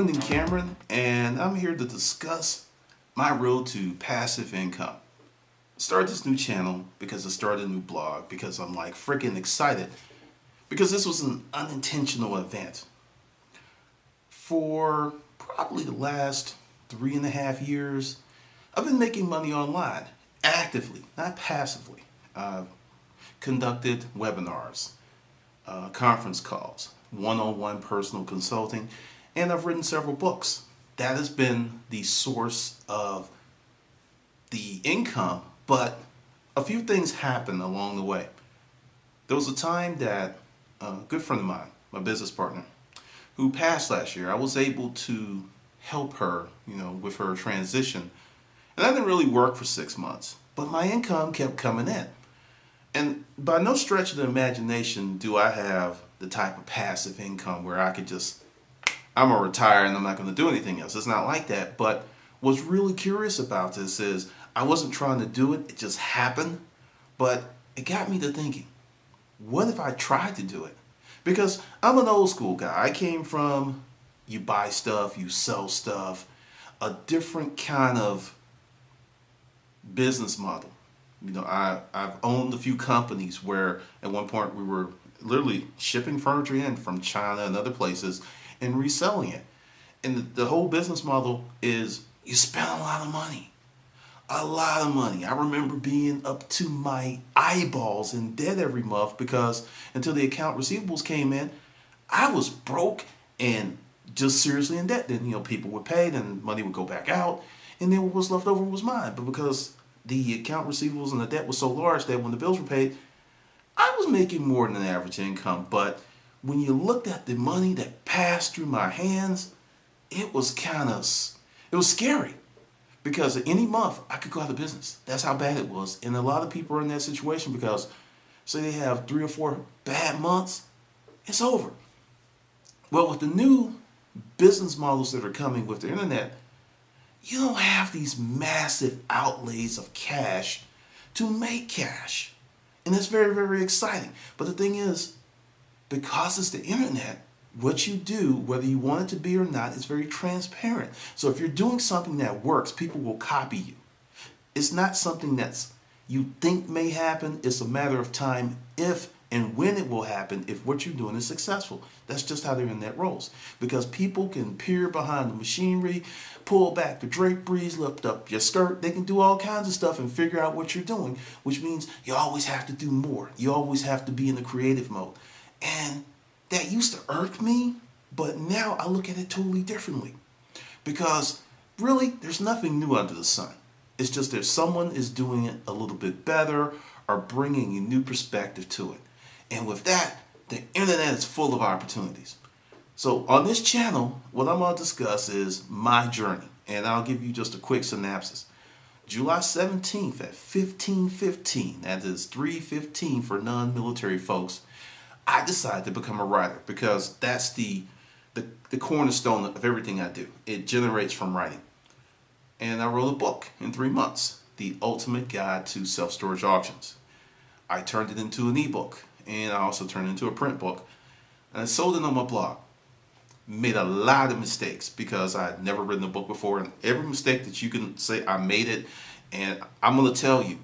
Lyndon Cameron, and I'm here to discuss my road to passive income. I started this new channel because I started a new blog because I'm like freaking excited because this was an unintentional event. For probably the last 3.5 years, I've been making money online actively, not passively. I've conducted webinars, conference calls, one-on-one personal consulting, and I've written several books. That has been the source of the income, but a few things happened along the way. There was a time that a good friend of mine, my business partner, who passed last year, I was able to help her, with her transition. And I didn't really work for 6 months, but my income kept coming in. And by no stretch of the imagination do I have the type of passive income where I could I'm going to retire and I'm not going to do anything else. It's not like that. But what's really curious about this is I wasn't trying to do it. It just happened. But it got me to thinking, what if I tried to do it? Because I'm an old school guy. I came from you buy stuff, you sell stuff, a different kind of business model. I've owned a few companies where at one point we were literally shipping furniture in from China and other places and reselling it. And the whole business model is you spend a lot of money. A lot of money. I remember being up to my eyeballs in debt every month because until the account receivables came in, I was broke and just seriously in debt. Then, people would pay, then money would go back out, and then what was left over was mine. But because the account receivables and the debt was so large that when the bills were paid, I was making more than an average income. But when you looked at the money that passed through my hands, it was scary. Because at any month, I could go out of business. That's how bad it was. And a lot of people are in that situation because, say they have 3 or 4 bad months, it's over. Well, with the new business models that are coming with the internet, you don't have these massive outlays of cash to make cash. And it's very, very exciting. But the thing is, because it's the internet, what you do, whether you want it to be or not, is very transparent. So if you're doing something that works, people will copy you. It's not something that's you think may happen. It's a matter of time if and when it will happen if what you're doing is successful. That's just how the internet rolls. Because people can peer behind the machinery, pull back the draperies, lift up your skirt. They can do all kinds of stuff and figure out what you're doing, which means you always have to do more. You always have to be in the creative mode. And that used to irk me, but now I look at it totally differently. Because really, there's nothing new under the sun. It's just that someone is doing it a little bit better or bringing a new perspective to it. And with that, the internet is full of opportunities. So on this channel, what I'm going to discuss is my journey. And I'll give you just a quick synopsis. July 17th at 15:15, that is 3:15 for non-military folks, I decided to become a writer because that's the cornerstone of everything I do. It generates from writing. And I wrote a book in 3 months, The Ultimate Guide to Self-Storage Auctions. I turned it into an ebook, and I also turned it into a print book. And I sold it on my blog. Made a lot of mistakes because I had never written a book before. And every mistake that you can say, I made it. And I'm going to tell you,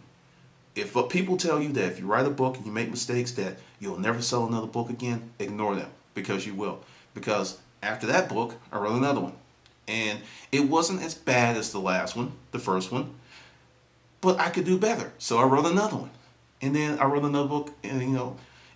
if people tell you that if you write a book and you make mistakes that you'll never sell another book again, ignore them because you will. Because after that book, I wrote another one. And it wasn't as bad as the last one, the first one, but I could do better. So I wrote another one. And then I wrote another book and,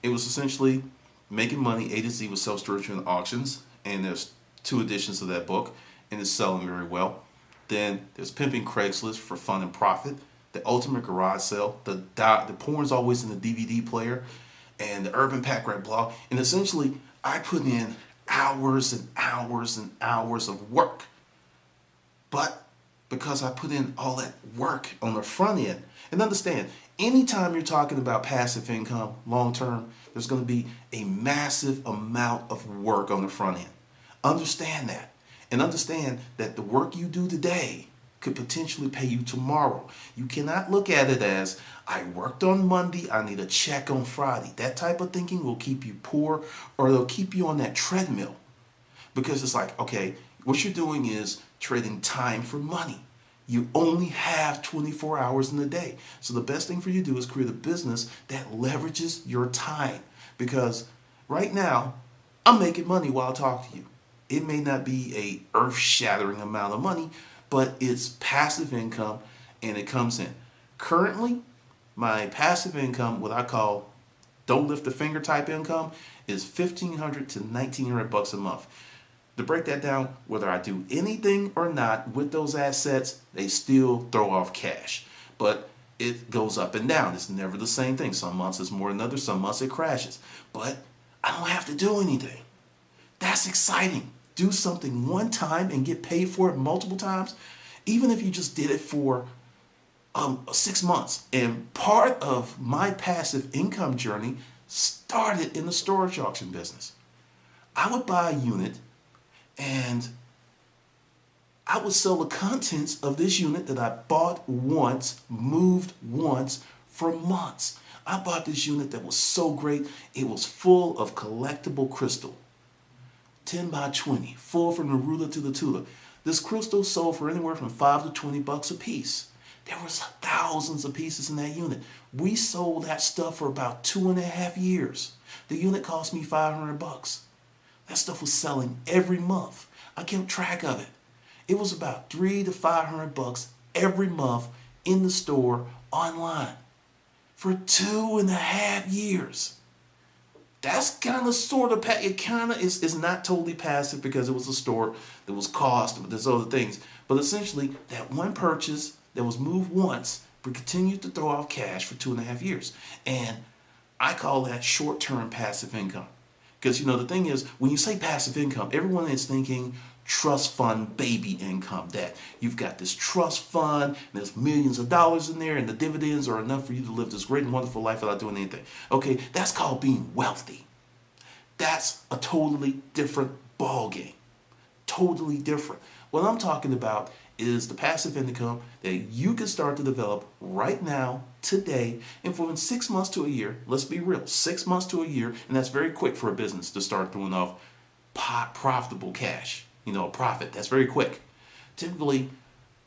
it was essentially making money A to Z with self-storage and auctions. And there's 2 editions of that book and it's selling very well. Then there's Pimping Craigslist for Fun and Profit. The Ultimate Garage Sale, the porn's always in the DVD player, and the Urban Pack Rat blog. And essentially, I put in hours and hours and hours of work. But because I put in all that work on the front end, and understand, anytime you're talking about passive income long term, there's going to be a massive amount of work on the front end. Understand that. And understand that the work you do today could potentially pay you tomorrow. You cannot look at it as, I worked on Monday, I need a check on Friday. That type of thinking will keep you poor, or it'll keep you on that treadmill. Because it's like, okay, What you're doing is trading time for money. You only have 24 hours in a day. So the best thing for you to do is create a business that leverages your time. Because right now, I'm making money while I talk to you. It may not be a earth-shattering amount of money, but it's passive income and it comes in. Currently, my passive income, what I call don't lift the finger type income, is $1,500 to $1,900 a month. To break that down, whether I do anything or not with those assets, they still throw off cash. But it goes up and down. It's never the same thing. Some months it's more than others, some months it crashes. But I don't have to do anything. That's exciting. Do something one time and get paid for it multiple times, even if you just did it for 6 months. And part of my passive income journey started in the storage auction business. I would buy a unit and I would sell the contents of this unit that I bought once, moved once for months. I bought this unit that was so great. It was full of collectible crystal. 10 by 20, full from the ruler to the Tula. This crystal sold for anywhere from $5 to $20 a piece. There was thousands of pieces in that unit. We sold that stuff for about 2.5 years. The unit cost me $500. That stuff was selling every month. I kept track of it. It was about $300 to $500 every month in the store online for 2.5 years. That's kind of sort of, it kind of is not totally passive because it was a store, there was cost, but there's other things. But essentially, that one purchase that was moved once but continued to throw off cash for 2.5 years. And I call that short-term passive income. Because, you know, the thing is, when you say passive income, everyone is thinking trust fund baby income, that you've got this trust fund, and there's millions of dollars in there, and the dividends are enough for you to live this great and wonderful life without doing anything. Okay, that's called being wealthy. That's a totally different ball game. Totally different. What I'm talking about is the passive income that you can start to develop right now, today, and for 6 months to a year. Let's be real, 6 months to a year, and that's very quick for a business to start throwing off profitable cash. You know, a profit. That's very quick. Typically,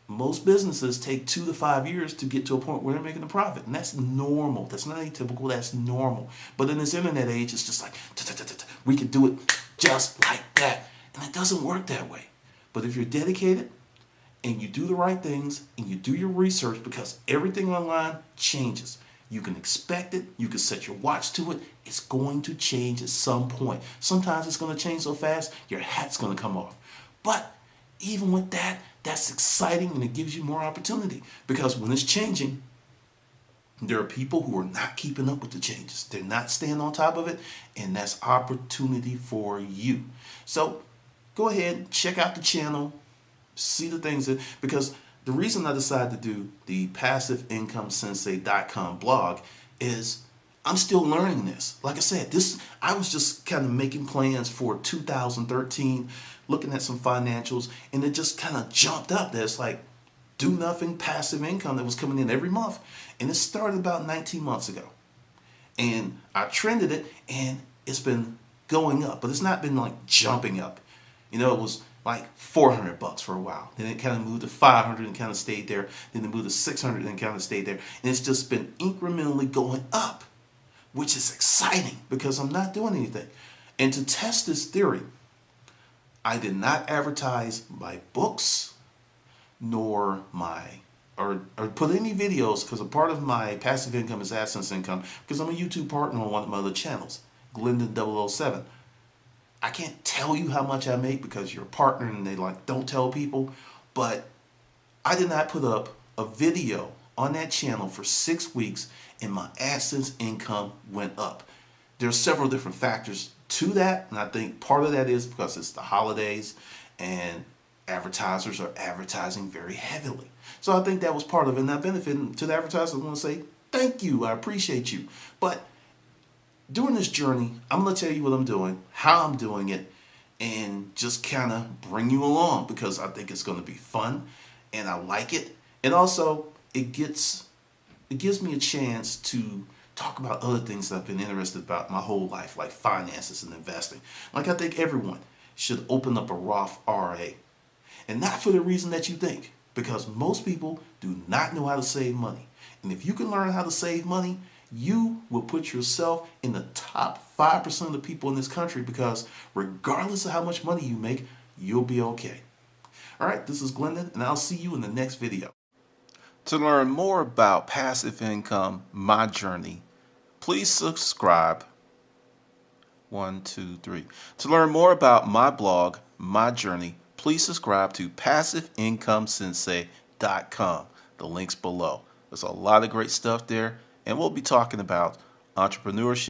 most businesses take 2 to 5 years to get to a point where they're making a profit, and that's normal. That's not atypical. That's normal. But in this internet age, it's just like we can do it just like that, and it doesn't work that way. But if you're dedicated and you do the right things and you do your research, because everything online changes. You can expect it. You can set your watch to it. It's going to change at some point. Sometimes it's going to change so fast, your hat's going to come off. But even with that, that's exciting and it gives you more opportunity. Because when it's changing, there are people who are not keeping up with the changes. They're not staying on top of it, and that's opportunity for you. So go ahead, check out the channel, see the things that, because the reason I decided to do the passiveincomesensei.com blog is I'm still learning this. Like I said, I was just kind of making plans for 2013, looking at some financials, and it just kind of jumped up. There's like do nothing passive income that was coming in every month. And it started about 19 months ago. And I trended it, and it's been going up, but it's not been like jumping up. You know, it was like $400 for a while. Then it kind of moved to $500 and kind of stayed there. Then it moved to $600 and kind of stayed there. And it's just been incrementally going up, which is exciting because I'm not doing anything. And to test this theory, I did not advertise my books nor or put any videos, because a part of my passive income is AdSense income, because I'm a YouTube partner on one of my other channels, Glendon007. I can't tell you how much I make because you're a partner and they like don't tell people, but I did not put up a video on that channel for 6 weeks and my AdSense income went up. There are several different factors to that, and I think part of that is because it's the holidays and advertisers are advertising very heavily. So I think that was part of it, and I benefit to the advertisers. I want to say thank you, I appreciate you. But during this journey, I'm going to tell you what I'm doing, how I'm doing it, and just kind of bring you along because I think it's going to be fun and I like it. And also, it gives me a chance to talk about other things that I've been interested about my whole life, like finances and investing. Like I think everyone should open up a Roth IRA. And not for the reason that you think, because most people do not know how to save money. And if you can learn how to save money, you will put yourself in the top 5% of the people in this country, because regardless of how much money you make, you'll be okay. All right, this is Glendon, and I'll see you in the next video. To learn more about passive income, my journey, please subscribe. 1, 2, 3. To learn more about my blog, my journey, please subscribe to passiveincomesensei.com. The link's below. There's a lot of great stuff there, and we'll be talking about entrepreneurship,